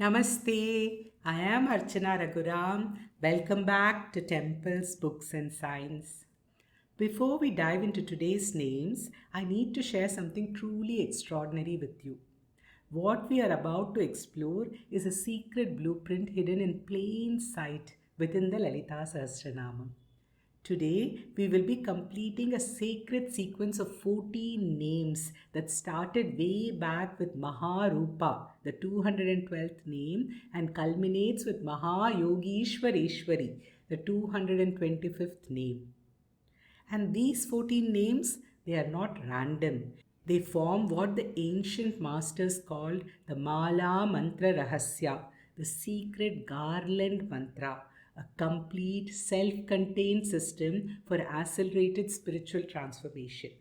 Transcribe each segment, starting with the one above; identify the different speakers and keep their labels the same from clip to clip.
Speaker 1: Namaste, I am Archana Raghuram. Welcome back to Temples, Books and Science. Before we dive into today's names, I need to share something truly extraordinary with you. What we are about to explore is a secret blueprint hidden in plain sight within the Lalita Sahasranamam. Today, we will be completing a sacred sequence of 14 names that started way back with Mahā, the 212th name, and culminates with Mahā Yogeśvareśvarī, the 225th name. And these 14 names, they are not random. They form what the ancient masters called the Mālamantra Rahasya, the Secret Garland Mantra, a complete self-contained system for accelerated spiritual transformation.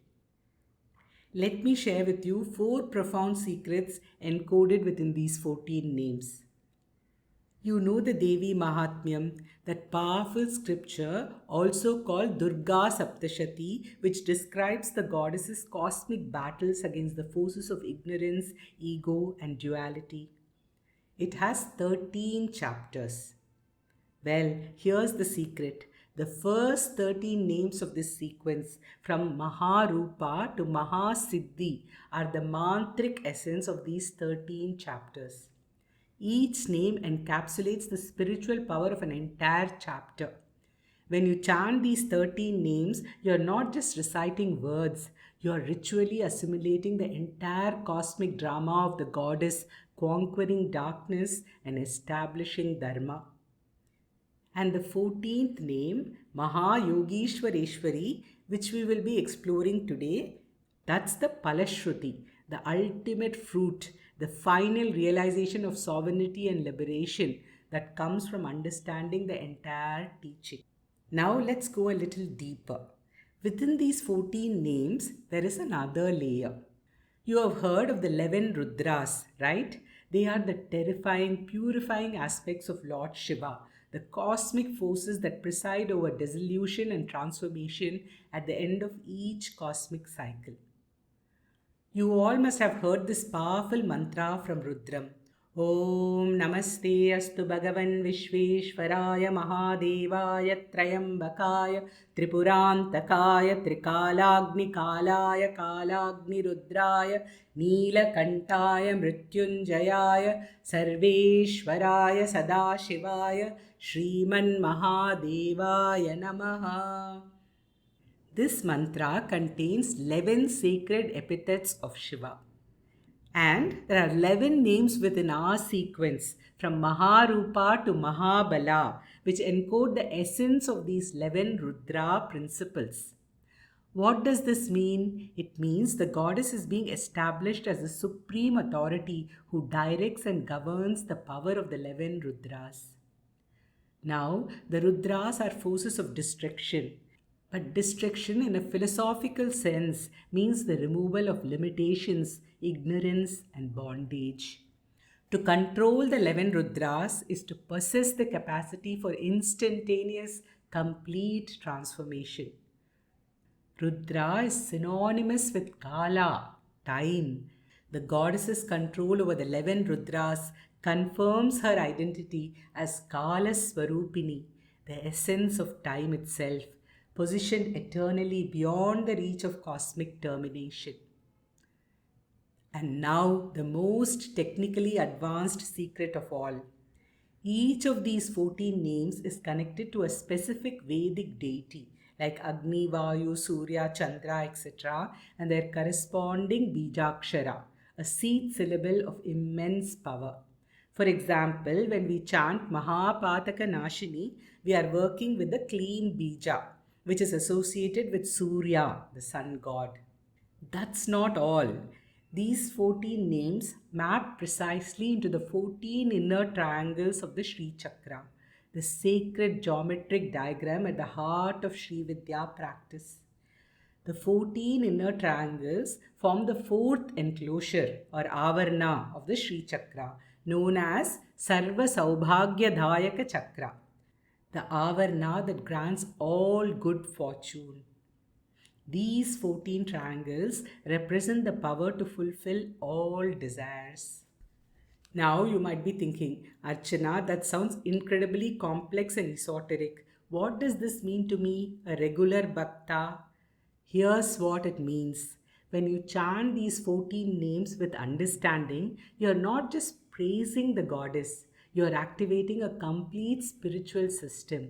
Speaker 1: Let me share with you 4 profound secrets encoded within these 14 names. You know the Devī Māhātmyam, that powerful scripture also called Durgā Saptaśatī, which describes the goddess's cosmic battles against the forces of ignorance, ego and duality. It has 13 chapters. Well, here's the secret. The first 13 names of this sequence, from Mahā to Mahā are the mantric essence of these 13 chapters. Each name encapsulates the spiritual power of an entire chapter. When you chant these 13 names, you're not just reciting words, you're ritually assimilating the entire cosmic drama of the goddess conquering darkness and establishing dharma. And the 14th name, Mahā Yogeśvareśvarī, which we will be exploring today, that's the Palashruti, the ultimate fruit, the final realization of sovereignty and liberation that comes from understanding the entire teaching. Now let's go a little deeper. Within these 14 names, there is another layer. You have heard of the 11 Rudras, right? They are the terrifying, purifying aspects of Lord Shiva, the cosmic forces that preside over dissolution and transformation at the end of each cosmic cycle. You all must have heard this powerful mantra from Rudram. Om Namaste Astu Bhagavan Vishveshwaraya Mahādevāya Trayambakaya Tripurantakaya Trikalagni Kalaya Kalagni Rudraya Neelakantaya Mrityunjayaya Sarveshwaraya Sadashivaya Śrīman Mahādevāya Namaha. This mantra contains 11 sacred epithets of Shiva. And there are 11 names within our sequence, from Mahā to Mahābala, which encode the essence of these 11 Rudra principles. What does this mean? It means the goddess is being established as the supreme authority who directs and governs the power of the 11 Rudras. Now, the Rudras are forces of destruction. But destruction in a philosophical sense means the removal of limitations, ignorance and bondage. To control the 11 Rudras is to possess the capacity for instantaneous, complete transformation. Rudra is synonymous with Kala, time. The goddess's control over the 11 Rudras confirms her identity as Kala Swarupini, the essence of time itself, positioned eternally beyond the reach of cosmic termination. And now the most technically advanced secret of all. Each of these 14 names is connected to a specific Vedic deity like Agni, Vayu, Surya, Chandra, etc. and their corresponding Bīja-akṣara, a seed syllable of immense power. For example, when we chant Mahāpātaka Nashini, we are working with the clean Bija, which is associated with Surya, the sun god. That's not all. These 14 names map precisely into the 14 inner triangles of the Śrī Cakra, the sacred geometric diagram at the heart of Śrī Vidya practice. The 14 inner triangles form the 4th enclosure or avarna of the Śrī Cakra, known as Sarva Saubhagyadayaka Chakra, the avarna that grants all good fortune. These 14 triangles represent the power to fulfill all desires. Now you might be thinking, Archana, that sounds incredibly complex and esoteric. What does this mean to me, a regular bhakta? Here's what it means. When you chant these 14 names with understanding, you're not just praising the goddess, you're activating a complete spiritual system.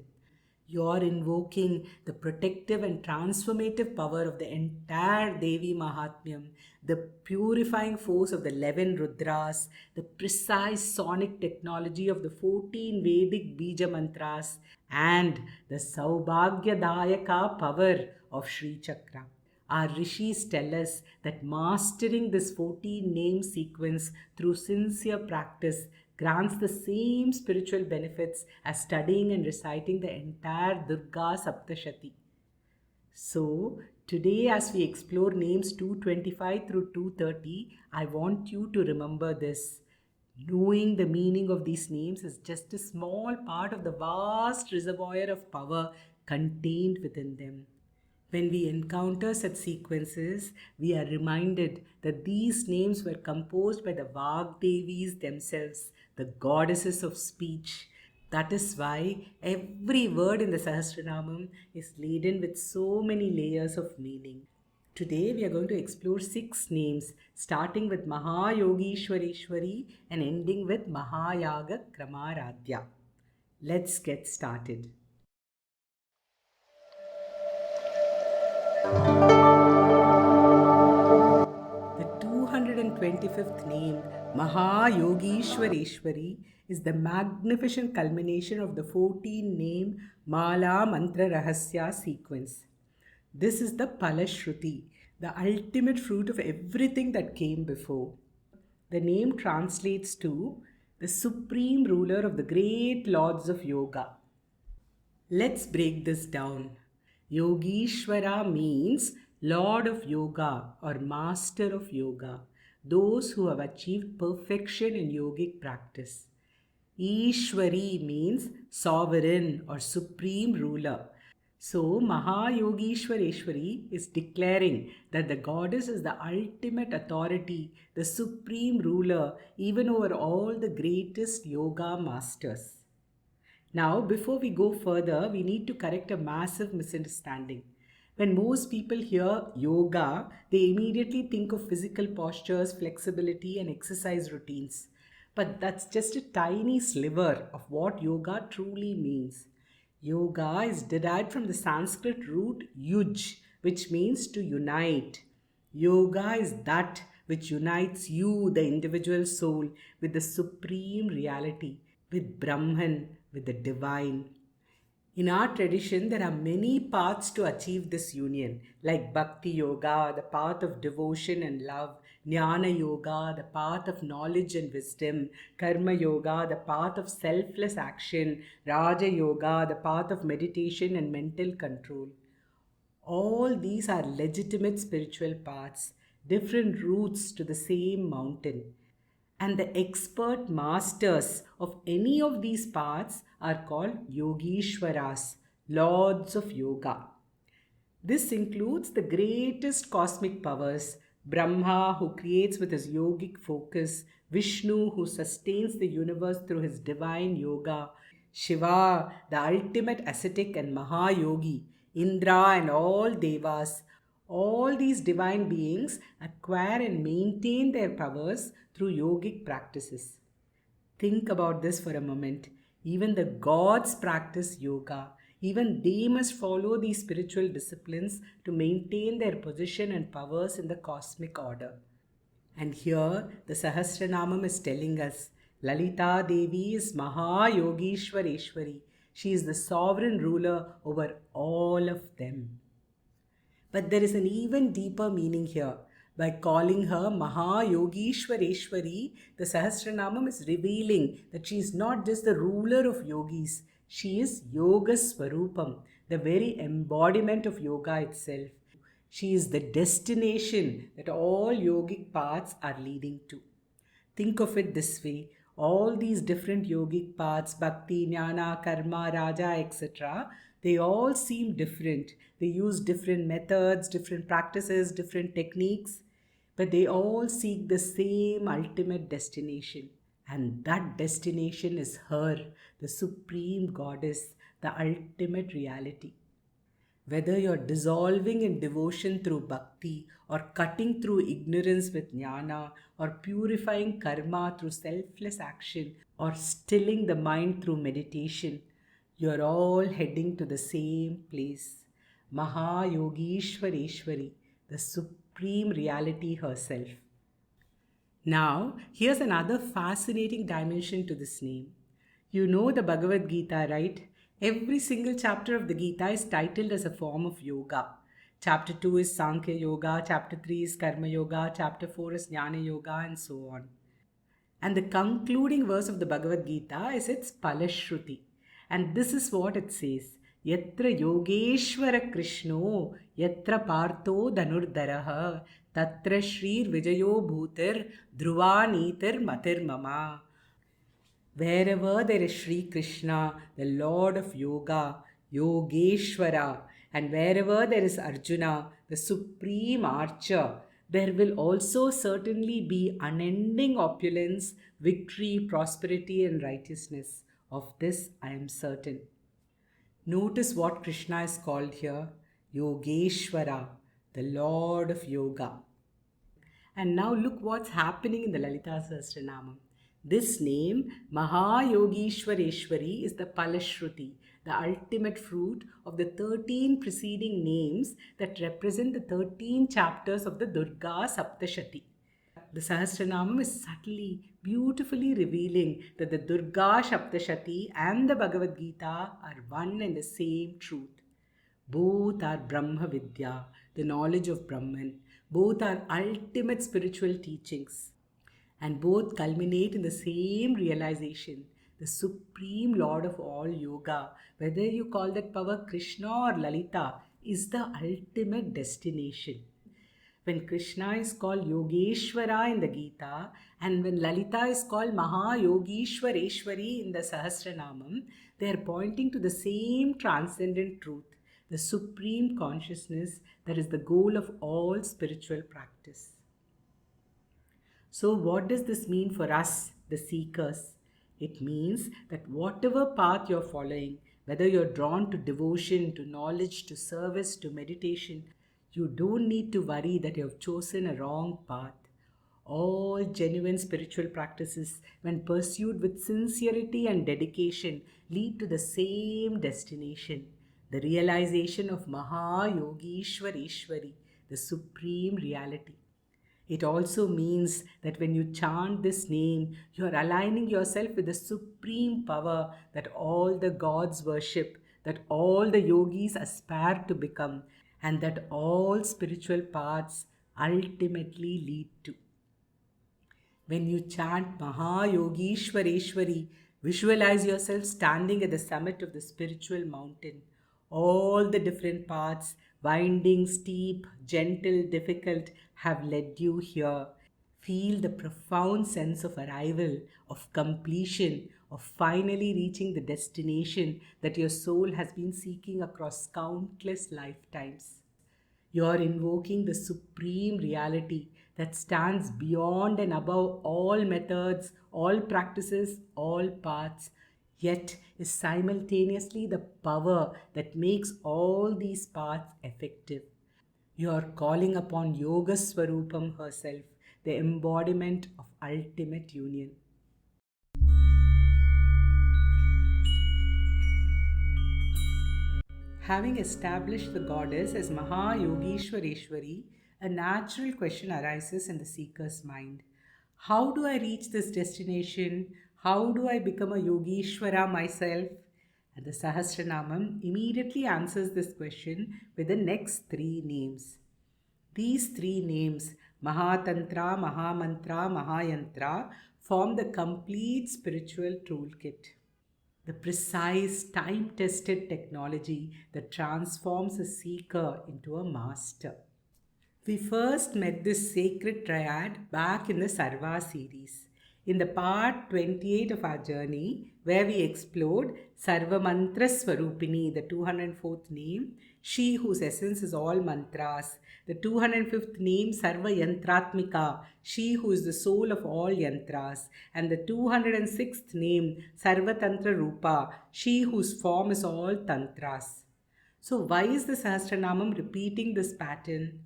Speaker 1: You're invoking the protective and transformative power of the entire Devī Māhātmyam, the purifying force of the 11 Rudras, the precise sonic technology of the 14 Vedic Bīja-mantras, and the Saubhagyadayaka power of Śrī Cakra. Our rishis tell us that mastering this 14 name sequence through sincere practice grants the same spiritual benefits as studying and reciting the entire Durgā Saptaśatī. So, today as we explore names 225 through 230, I want you to remember this. Knowing the meaning of these names is just a small part of the vast reservoir of power contained within them. When we encounter such sequences, we are reminded that these names were composed by the Vagdevis themselves, the goddesses of speech. That is why every word in the Sahasranamam is laden with so many layers of meaning. Today we are going to explore 6 names, starting with Mahā Yogeśvareśvarī and ending with Mahā Yāgakramārādhyā. Let's get started. The 225th name, Mahā Yogeśvareśvarī, is the magnificent culmination of the 14-name Mālamantra Rahasya sequence. This is the Palashruti, the ultimate fruit of everything that came before. The name translates to the supreme ruler of the great lords of yoga. Let's break this down. Yogeśvara means Lord of Yoga or Master of Yoga, those who have achieved perfection in yogic practice. Ishvari means sovereign or supreme ruler. So, Mahā Yogeśvareśvarī is declaring that the goddess is the ultimate authority, the supreme ruler, even over all the greatest yoga masters. Now, before we go further, we need to correct a massive misunderstanding. When most people hear yoga, they immediately think of physical postures, flexibility, and exercise routines. But that's just a tiny sliver of what yoga truly means. Yoga is derived from the Sanskrit root yuj, which means to unite. Yoga is that which unites you, the individual soul, with the supreme reality, with Brahman, with the divine. In our tradition, there are many paths to achieve this union, like Bhakti Yoga, the path of devotion and love, Jnana Yoga, the path of knowledge and wisdom, Karma Yoga, the path of selfless action, Raja Yoga, the path of meditation and mental control. All these are legitimate spiritual paths, different routes to the same mountain. And the expert masters of any of these paths are called Yogeśvaras, lords of yoga. This includes the greatest cosmic powers, Brahma, who creates with his yogic focus, Vishnu, who sustains the universe through his divine yoga, Shiva, the ultimate ascetic and Mahayogi, Indra and all devas. All these divine beings acquire and maintain their powers through yogic practices. Think about this for a moment. Even the gods practice yoga. Even they must follow these spiritual disciplines to maintain their position and powers in the cosmic order. And here the Sahasranamam is telling us, Lalita Devi is Mahā Yogeśvareśvarī. She is the sovereign ruler over all of them. But there is an even deeper meaning here. By calling her Mahā Yogeśvareśvarī, the Sahasranamam is revealing that she is not just the ruler of yogis, she is Yogasvarupam, the very embodiment of yoga itself. She is the destination that all yogic paths are leading to. Think of it this way. All these different yogic paths, Bhakti, Jnana, Karma, Raja, etc., they all seem different. They use different methods, different practices, different techniques, but they all seek the same ultimate destination. And that destination is her, the supreme goddess, the ultimate reality. Whether you're dissolving in devotion through bhakti, or cutting through ignorance with jnana, or purifying karma through selfless action, or stilling the mind through meditation, you're all heading to the same place. Mahā Yogeśvareśvarī, the supreme reality herself. Now, here's another fascinating dimension to this name. You know the Bhagavad Gita, right? Every single chapter of the Gita is titled as a form of yoga. Chapter 2 is Sankhya Yoga, Chapter 3 is Karma Yoga, Chapter 4 is Jnana Yoga, and so on. And the concluding verse of the Bhagavad Gita is its Palashruti. And this is what it says. Yatra Yogeshwara Krishno, Yatra Partho Dhanurdaraha, Tatra Shrir Vijayo Bhutir, Dhruva Matir Mama. Wherever there is Śrī Krishna, the Lord of Yoga, Yogeshvara, and wherever there is Arjuna, the supreme archer, there will also certainly be unending opulence, victory, prosperity, and righteousness. Of this I am certain. Notice what Krishna is called here, Yogeshvara, the Lord of Yoga. And now look what's happening in the Lalita Sahasranamam. This name, Mahā Yogeśvareśvarī, is the Palashruti, the ultimate fruit of the 13 preceding names that represent the 13 chapters of the Durgā Saptaśatī. The Sahasranamam is subtly, beautifully revealing that the Durgā Saptaśatī and the Bhagavad Gita are one and the same truth. Both are Brahma Vidya, the knowledge of Brahman. Both are ultimate spiritual teachings. And both culminate in the same realization, the supreme Lord of all yoga, whether you call that power Krishna or Lalita, is the ultimate destination. When Krishna is called Yogeshvara in the Gita, and when Lalita is called Mahā Yogeśvareśvarī in the Sahasranamam, they are pointing to the same transcendent truth, the supreme consciousness that is the goal of all spiritual practice. So what does this mean for us, the seekers? It means that whatever path you're following, whether you're drawn to devotion, to knowledge, to service, to meditation, you don't need to worry that you have chosen a wrong path. All genuine spiritual practices, when pursued with sincerity and dedication, lead to the same destination, the realization of Mahā Yogeśvareśvarī, the supreme reality. It also means that when you chant this name, you are aligning yourself with the supreme power that all the gods worship, that all the yogis aspire to become, and that all spiritual paths ultimately lead to. When you chant Mahā Yogeśvareśvarī, visualize yourself standing at the summit of the spiritual mountain. All the different paths, winding, steep, gentle, difficult, have led you here. Feel the profound sense of arrival, of completion, of finally reaching the destination that your soul has been seeking across countless lifetimes. You are invoking the supreme reality that stands beyond and above all methods, all practices, all paths, yet is simultaneously the power that makes all these paths effective. You are calling upon Yogeśvarūpam herself, the embodiment of ultimate union. Having established the goddess as Mahā Yogeśvareśvarī, a natural question arises in the seeker's mind. How do I reach this destination? How do I become a Yogeshvara myself? And the Sahasranamam immediately answers this question with the next 3 names. These 3 names, Mahātantra, Mālamantra, Rahasya, form the complete spiritual toolkit. The precise, time-tested technology that transforms a seeker into a master. We first met this sacred triad back in the Sarva series. in the part 28 of our journey, where we explored Sarvamantra Swarupini, the 204th name, she whose essence is all mantras, the 205th name Sarva Yantratmika, she who is the soul of all yantras, and the 206th name Sarva Tantra Rupa, she whose form is all tantras. So why is the Sahasranamam repeating this pattern?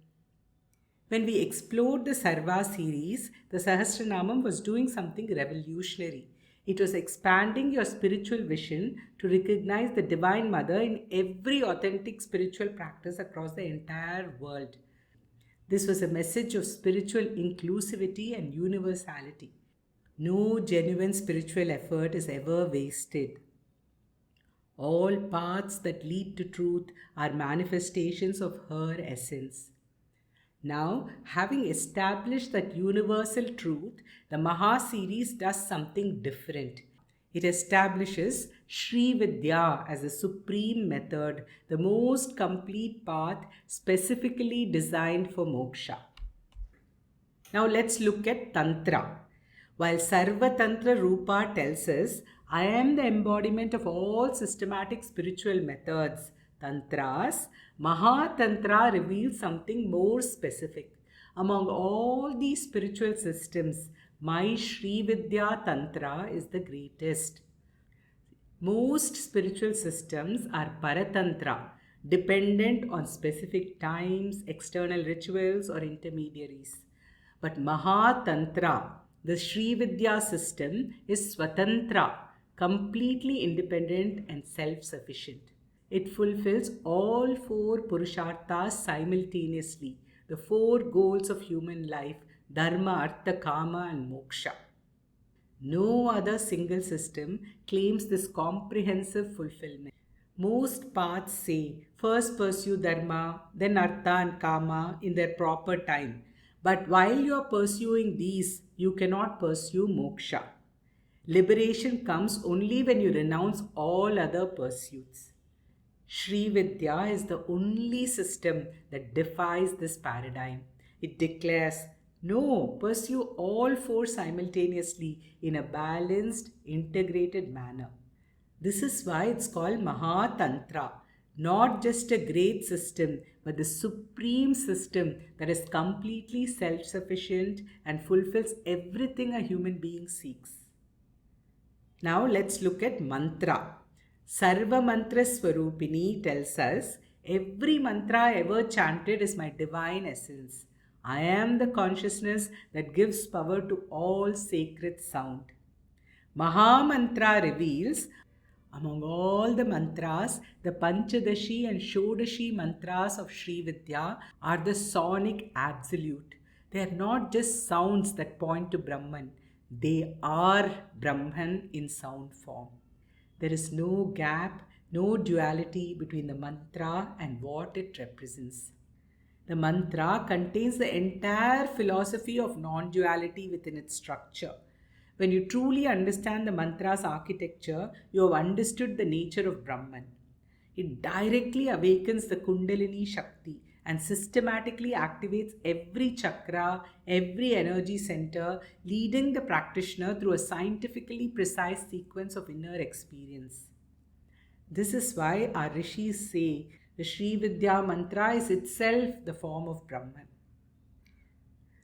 Speaker 1: When we explored the Sarva series, the Sahasranamam was doing something revolutionary. It was expanding your spiritual vision to recognize the Divine Mother in every authentic spiritual practice across the entire world. This was a message of spiritual inclusivity and universality. No genuine spiritual effort is ever wasted. All paths that lead to truth are manifestations of her essence. Now, having established that universal truth, the Mahā series does something different. It establishes Śrī Vidya as a supreme method, the most complete path specifically designed for moksha. Now let's look at Tantra. While Sarva Tantra Rupa tells us, I am the embodiment of all systematic spiritual methods, Tantras, Mahā Tantra reveals something more specific. Among all these spiritual systems, my Śrī Vidya Tantra is the greatest. Most spiritual systems are Paratantra, dependent on specific times, external rituals or intermediaries. But Mahā Tantra, the Śrī Vidya system, is Swatantra, completely independent and self-sufficient. It fulfills all four Purusharthas simultaneously, the four goals of human life, Dharma, Artha, Kama and Moksha. No other single system claims this comprehensive fulfillment. Most paths say, first pursue Dharma, then Artha and Kama in their proper time. But while you are pursuing these, you cannot pursue Moksha. Liberation comes only when you renounce all other pursuits. Śrī Vidya is the only system that defies this paradigm. It declares, no, pursue all four simultaneously in a balanced, integrated manner. This is why it's called Mahā Tantra, not just a great system, but the supreme system that is completely self-sufficient and fulfills everything a human being seeks. Now let's look at mantra. Sarva Mantra Swarupini tells us, every mantra ever chanted is my divine essence. I am the consciousness that gives power to all sacred sound. Mālamantra reveals, among all the mantras, the Panchadashi and Shodashi mantras of Śrī Vidya are the sonic absolute. They are not just sounds that point to Brahman. They are Brahman in sound form. There is no gap, no duality between the mantra and what it represents. The mantra contains the entire philosophy of non-duality within its structure. When you truly understand the mantra's architecture, you have understood the nature of Brahman. It directly awakens the Kundalini Shakti and systematically activates every chakra, every energy center, leading the practitioner through a scientifically precise sequence of inner experience. This is why our rishis say the Śrī Vidya mantra is itself the form of Brahman.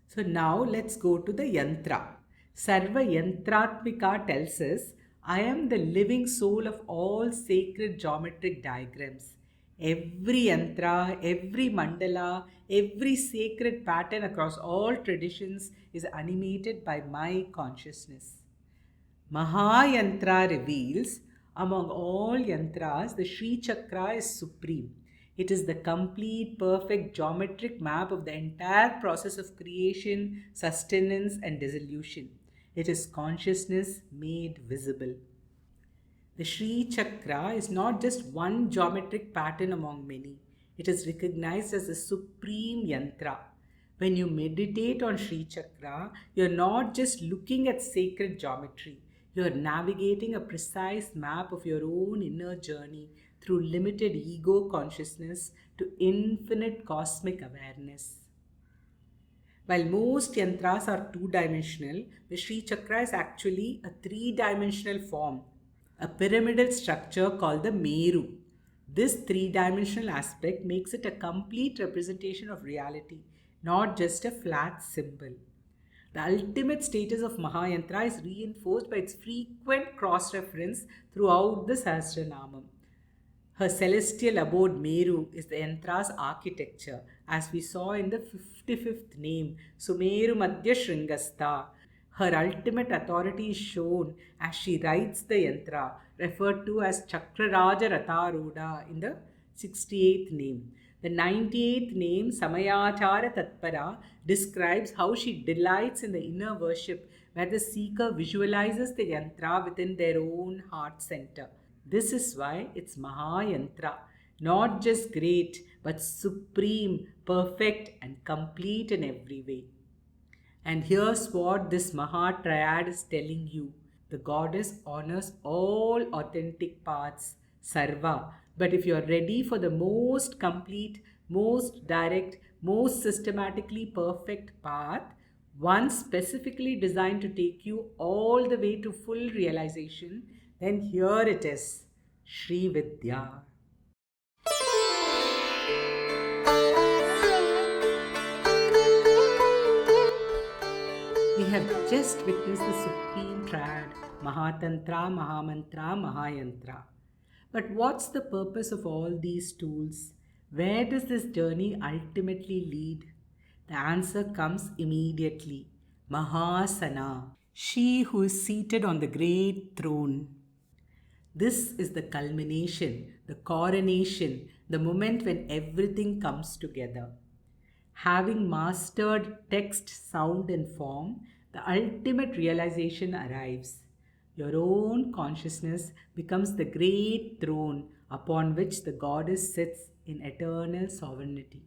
Speaker 1: So now let's go to the yantra. Sarva Yantratmika tells us, I am the living soul of all sacred geometric diagrams. Every yantra, every mandala, every sacred pattern across all traditions is animated by my consciousness. Mahā Yantra reveals, among all yantras, the Śrī Cakra is supreme. It is the complete, perfect geometric map of the entire process of creation, sustenance and dissolution. It is consciousness made visible. The Śrī Cakra is not just one geometric pattern among many. It is recognized as the supreme yantra. When you meditate on Śrī Cakra, you are not just looking at sacred geometry. You are navigating a precise map of your own inner journey through limited ego consciousness to infinite cosmic awareness. While most yantras are two-dimensional, the Śrī Cakra is actually a three-dimensional form, a pyramidal structure called the Meru. This three-dimensional aspect makes it a complete representation of reality, not just a flat symbol. The ultimate status of Mahā is reinforced by its frequent cross-reference throughout the Sahasranamam. Her celestial abode Meru is the yantra's architecture, as we saw in the 55th name, Sumeru Madhya Shringastha. Her ultimate authority is shown as she rides the yantra, referred to as Chakraraja Ratharuda in the 68th name. The 98th name, Samayachara Tatpara, describes how she delights in the inner worship where the seeker visualizes the yantra within their own heart center. This is why it's Mahā, not just great, but supreme, perfect, and complete in every way. And here's what this Mahā triad is telling you. The goddess honors all authentic paths, Sarva. But if you're ready for the most complete, most direct, most systematically perfect path, one specifically designed to take you all the way to full realization, then here it is, Śrī Vidya. We have just witnessed the supreme triad, Mahatantra, Mahamantra, Mahayantra. But what's the purpose of all these tools? Where does this journey ultimately lead? The answer comes immediately. Mahāsana, she who is seated on the great throne. This is the culmination, the coronation, the moment when everything comes together. Having mastered text, sound, and form, the ultimate realization arrives. Your own consciousness becomes the great throne upon which the goddess sits in eternal sovereignty.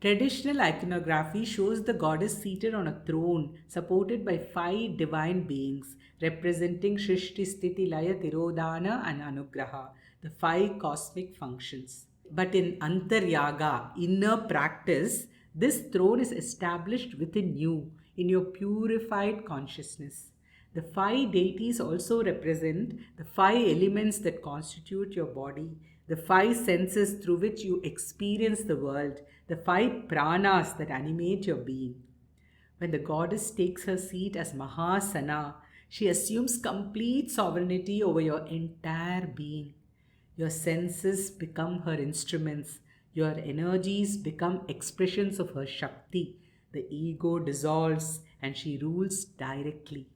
Speaker 1: Traditional iconography shows the goddess seated on a throne supported by 5 divine beings representing Shrishti, Sthiti, Laya, Tirodhana and Anugraha, the 5 cosmic functions. But in Antaryaga, inner practice, this throne is established within you, in your purified consciousness. The 5 deities also represent the 5 elements that constitute your body, the 5 senses through which you experience the world, the 5 pranas that animate your being. When the goddess takes her seat as Mahāsana, she assumes complete sovereignty over your entire being. Your senses become her instruments. Your energies become expressions of her Shakti. The ego dissolves and she rules directly.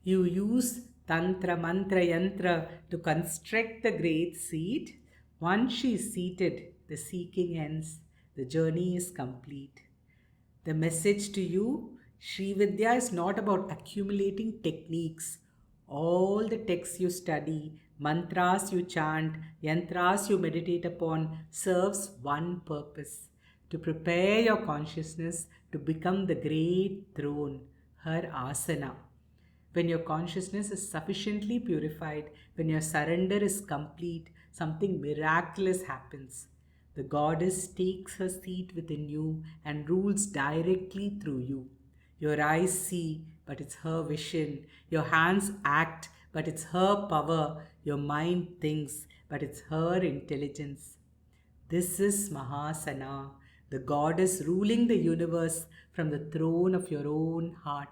Speaker 1: You use Tantra, Mantra, Yantra to construct the great seat. Once she is seated, the seeking ends. The journey is complete. The message to you, Śrī Vidya is not about accumulating techniques. All the texts you study, mantras you chant, yantras you meditate upon serves one purpose: to prepare your consciousness to become the great throne, her asana. When your consciousness is sufficiently purified, when your surrender is complete, something miraculous happens. The goddess takes her seat within you and rules directly through you. Your eyes see, but it's her vision. Your hands act, but it's her power. Your mind thinks, but it's her intelligence. This is Mahāsana, the goddess ruling the universe from the throne of your own heart.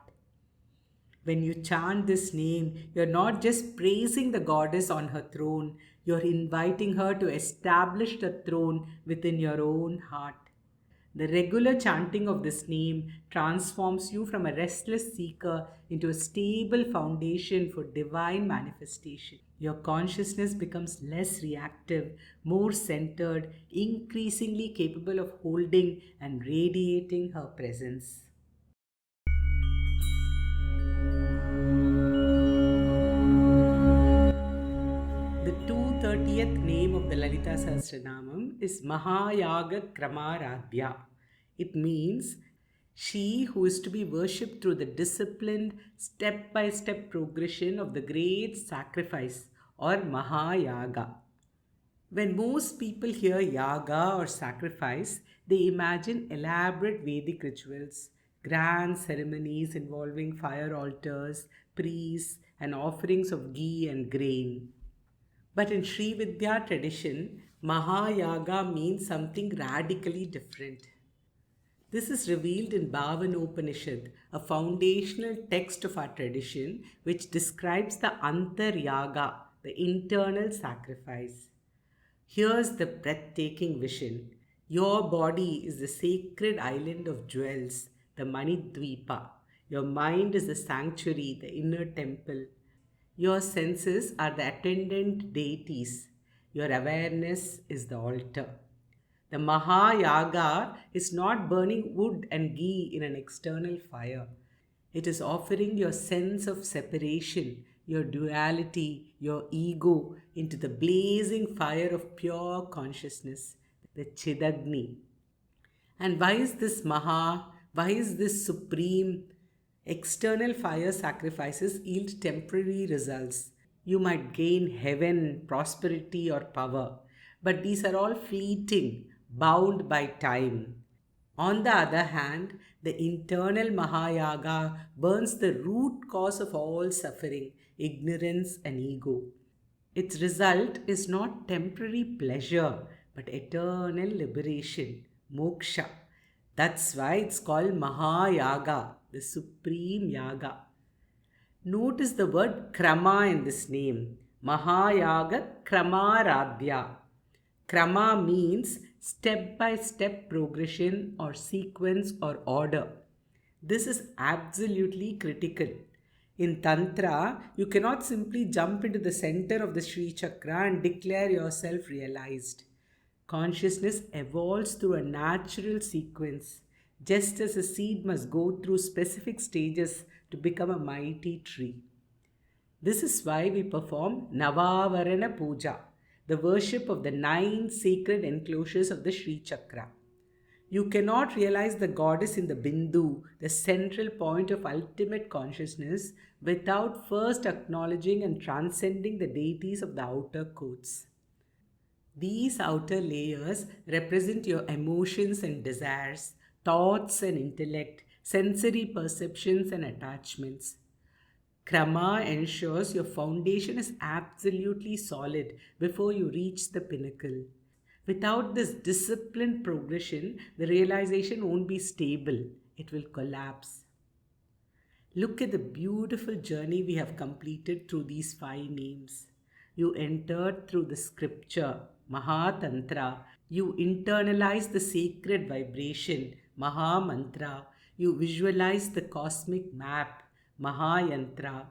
Speaker 1: When you chant this name, you're not just praising the goddess on her throne, you're inviting her to establish the throne within your own heart. The regular chanting of this name transforms you from a restless seeker into a stable foundation for divine manifestation. Your consciousness becomes less reactive, more centered, increasingly capable of holding and radiating her presence. The 230th name of the Lalita Sahasranamam is Mahā Yāgakramārādhyā. It means she who is to be worshipped through the disciplined, step-by-step progression of the great sacrifice or Mahā Yaga. When most people hear yaga or sacrifice, they imagine elaborate Vedic rituals, grand ceremonies involving fire altars, priests, and offerings of ghee and grain. But in Sri Vidya tradition, Mahayaga means something radically different. This is revealed in Bhavanopanishad, a foundational text of our tradition which describes the Antaryaga, the internal sacrifice. Here's the breathtaking vision. Your body is the sacred island of jewels, the Manidvipa. Your mind is the sanctuary, the inner temple. Your senses are the attendant deities. Your awareness is the altar. The Mahayaga is not burning wood and ghee in an external fire. It is offering your sense of separation, your duality, your ego into the blazing fire of pure consciousness, the Chidagni. And why is this Maha? Why is this supreme? External fire sacrifices yield temporary results. You might gain heaven, prosperity, or power, but these are all fleeting, bound by time. On the other hand, the internal Mahayaga burns the root cause of all suffering, ignorance and ego. Its result is not temporary pleasure, but eternal liberation, moksha. That's why it's called Mahayaga, the supreme yaga. Notice the word krama in this name. Yāgakramārādhyā. Krama means step-by-step progression or sequence or order. This is absolutely critical. In Tantra, you cannot simply jump into the center of the Śrī Cakra and declare yourself realized. Consciousness evolves through a natural sequence, just as a seed must go through specific stages to become a mighty tree. This is why we perform Navavarana Puja, the worship of the 9 sacred enclosures of the Śrī Cakra. You cannot realize the goddess in the Bindu, the central point of ultimate consciousness, without first acknowledging and transcending the deities of the outer courts. These outer layers represent your emotions and desires, thoughts and intellect, sensory perceptions and attachments. Krama ensures your foundation is absolutely solid before you reach the pinnacle. Without this disciplined progression, the realization won't be stable. It will collapse. Look at the beautiful journey we have completed through these 5 names. You entered through the scripture, Mahatantra. You internalized the sacred vibration, Mālamantra. You visualized the cosmic map, Mahayantra.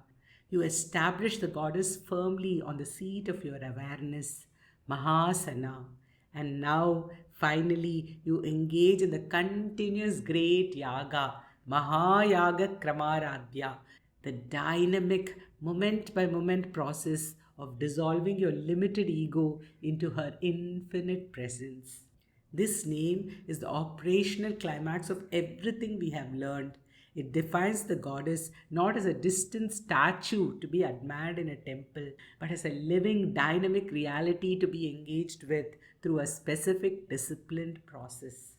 Speaker 1: You established the goddess firmly on the seat of your awareness, Mahasana. And now, finally, you engage in the continuous great yaga, Yāgakramārādhyā, the dynamic, moment-by-moment process of dissolving your limited ego into her infinite presence. This name is the operational climax of everything we have learned. It defines the goddess not as a distant statue to be admired in a temple, but as a living, dynamic reality to be engaged with through a specific disciplined process.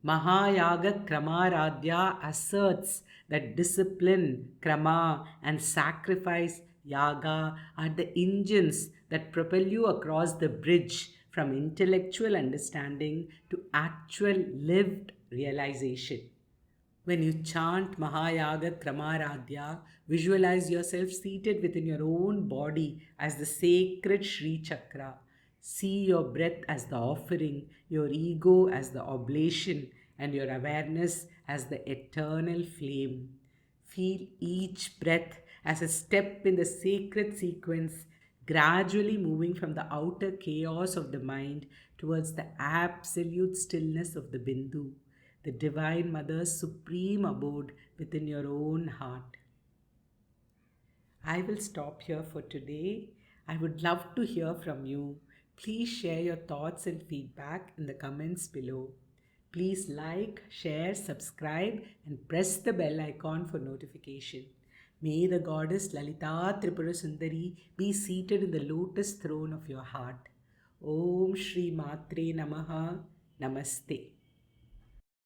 Speaker 1: Yāgakramārādhyā asserts that discipline, krama, and sacrifice, yaga, are the engines that propel you across the bridge from intellectual understanding to actual lived realization. When you chant Yāgakramārādhyā, visualize yourself seated within your own body as the sacred Śrī Cakra. See your breath as the offering, your ego as the oblation, and your awareness as the eternal flame. Feel each breath as a step in the sacred sequence, gradually moving from the outer chaos of the mind towards the absolute stillness of the Bindu, the Divine Mother's supreme abode within your own heart. I will stop here for today. I would love to hear from you. Please share your thoughts and feedback in the comments below. Please like, share, subscribe, and press the bell icon for notification. May the goddess Lalita Tripura Sundari be seated in the lotus throne of your heart. Om Shri Matre Namaha. Namaste.